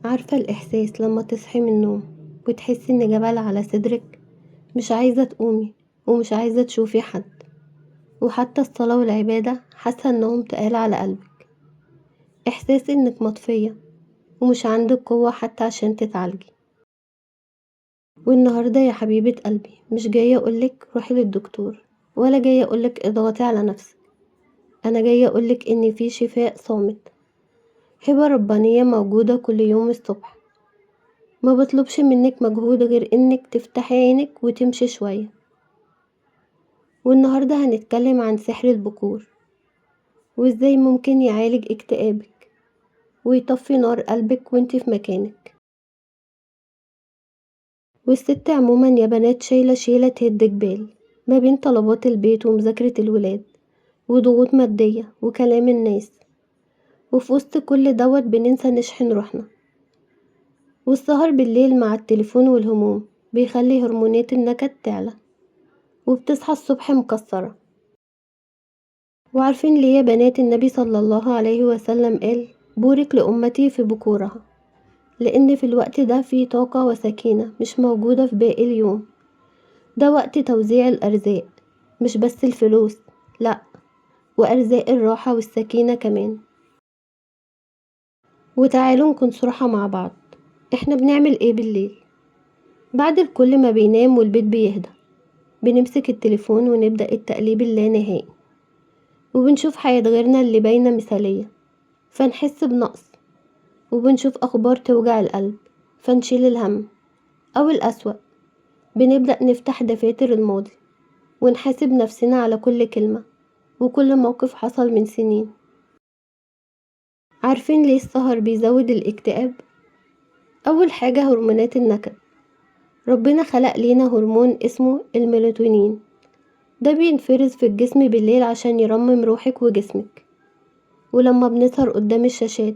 عارفة الإحساس لما تصحي من النوم وتحسي إن جبل على صدرك، مش عايزة تقومي ومش عايزة تشوفي حد، وحتى الصلاة والعبادة حاسة إنهم تقال على قلبك. إحساس إنك مطفية ومش عندك قوة حتى عشان تتعالجي. والنهاردة يا حبيبة قلبي مش جاية أقولك روحي للدكتور، ولا جاية أقولك اضغطي على نفسك. أنا جاية أقولك إن في شفاء صامت، هبة ربانية موجودة كل يوم الصبح. ما بطلبش منك مجهود غير إنك تفتحي عينك وتمشي شوية. والنهاردة هنتكلم عن سحر البكور، وإزاي ممكن يعالج اكتئابك ويطفي نار قلبك وانتي في مكانك. والست عموما يا بنات شايلة تهد جبال ما بين طلبات البيت ومذاكرة الولاد وضغوط مادية وكلام الناس، وفي وسط كل دوت بننسى نشحن روحنا. والسهر بالليل مع التليفون والهموم بيخلي هرمونات النكد تعلى، وبتصحى الصبح مكسرة. وعارفين ليه يا بنات النبي صلى الله عليه وسلم قال بورك لأمتي في بكورها؟ لأن في الوقت ده فيه طاقة وسكينة مش موجودة في باقي اليوم. ده وقت توزيع الأرزاق، مش بس الفلوس، لأ، وأرزاق الراحة والسكينة كمان. وتعالوا نكون صراحة مع بعض، احنا بنعمل ايه بالليل؟ بعد الكل ما بينام والبيت بيهدى، بنمسك التليفون ونبدأ التقليب اللانهائي، وبنشوف حياة غيرنا اللي باينة مثالية فنحس بنقص، وبنشوف أخبار توجع القلب فنشيل الهم. أو الأسوأ، بنبدأ نفتح دفاتر الماضي ونحاسب نفسنا على كل كلمة وكل موقف حصل من سنين. عارفين ليه السهر بيزود الاكتئاب؟ أول حاجة هرمونات النكد. ربنا خلق لينا هرمون اسمه الميلاتونين، ده بينفرز في الجسم بالليل عشان يرمم روحك وجسمك. ولما بنسهر قدام الشاشات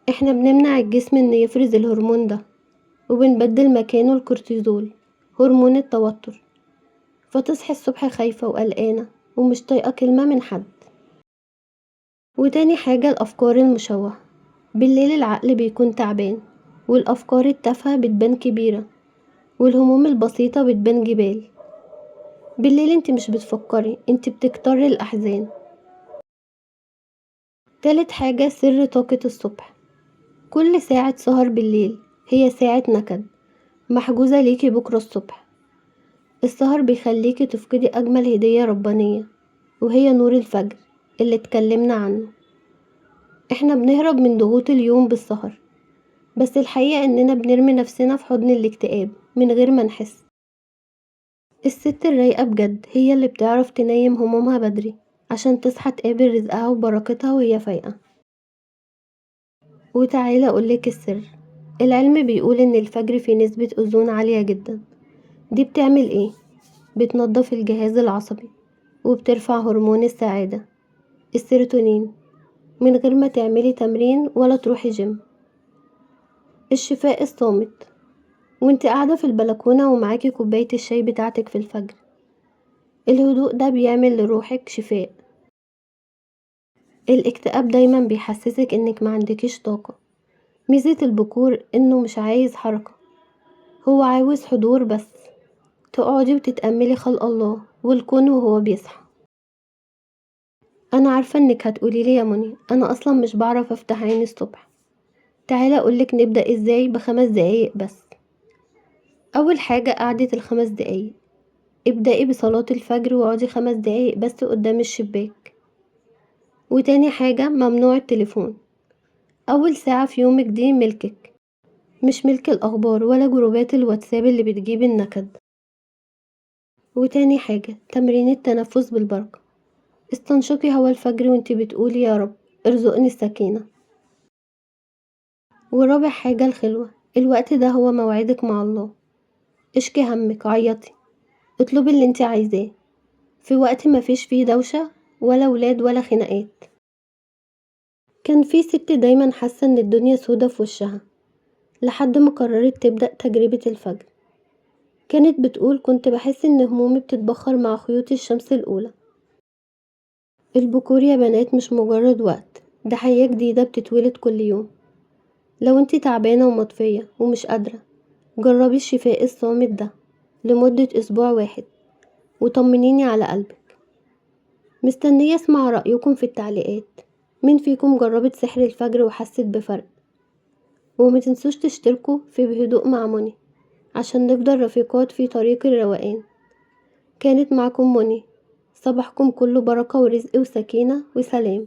احنا بنمنع الجسم انه يفرز الهرمون ده، وبنبدل مكانه الكورتيزول هرمون التوتر. فتصحي الصبح خايفة وقلقانة ومش طايقة كلمة من حد. وتاني حاجة الأفكار المشوهة. بالليل العقل بيكون تعبان، والأفكار التافهة بتبان كبيرة، والهموم البسيطة بتبان جبال. بالليل انت مش بتفكري، انت بتكتري الأحزان. تالت حاجة سر طاقة الصبح. كل ساعة سهر بالليل هي ساعة نكد محجوزة ليكي بكرة الصبح. السهر بيخليكي تفقدي أجمل هدية ربانية، وهي نور الفجر اللي اتكلمنا عنه. احنا بنهرب من ضغوط اليوم بالسهر، بس الحقيقة اننا بنرمي نفسنا في حضن الاكتئاب من غير ما نحس. الست الرايقة بجد هي اللي بتعرف تنيم همومها بدري عشان تصحى تقابل رزقها وبركتها وهي فايقة. وتعالى أقولك السر. العلم بيقول ان الفجر فيه نسبة أوزون عالية جدا. دي بتعمل ايه؟ بتنظف الجهاز العصبي وبترفع هرمون السعادة السيروتونين من غير ما تعملي تمرين ولا تروحي جيم. الشفاء الصامت. وانت قاعدة في البلكونة ومعاكي كوباية الشاي بتاعتك في الفجر، الهدوء ده بيعمل لروحك شفاء. الاكتئاب دايما بيحسسك انك ما عندكيش طاقة. ميزة البكور انه مش عايز حركة، هو عاوز حضور بس، تقعدي وتتأملي خلق الله والكون وهو بيصحى. انا عارفة انك هتقوليلي يا منى انا اصلا مش بعرف افتح عيني الصبح. تعالى اقولك نبدأ ازاي ب5 دقايق بس. اول حاجة قعدة ال5 دقايق. ابدأي بصلاة الفجر واقعدي 5 دقايق بس قدام الشباك. وتاني حاجة ممنوع التليفون. اول ساعة في يومك دي ملكك، مش ملك الاخبار ولا جروبات الواتساب اللي بتجيب النكد. وتاني حاجة تمرين التنفس بالبركة. استنشقي هوا الفجر وانتي بتقولي يا رب ارزقني السكينة. ورابع حاجة الخلوة. الوقت ده هو موعدك مع الله. اشكي همك، عيطي، اطلبي اللي انتي عايزاه في وقت مفيش فيه دوشة ولا ولاد ولا خناقات. كان في ست دايما حاسة ان الدنيا سودة في وشها، لحد ما قررت تبدأ تجربة الفجر. كانت بتقول كنت بحس ان همومي بتتبخر مع خيوط الشمس الأولى. البكور يا بنات مش مجرد وقت، ده حياة جديدة بتتولد كل يوم. لو انتي تعبانة ومطفية ومش قادرة، جربي الشفاء الصامت ده لمدة أسبوع واحد وطمنيني على قلبك. مستنية اسمع رأيكم في التعليقات. مين فيكم جربت سحر الفجر وحست بفرق؟ ومتنسوش تشتركوا في بهدوء مع منى عشان نفضل رفيقات في طريق الروقان. كانت معكم منى. صباحكم كله بركة ورزق وسكينة وسلام.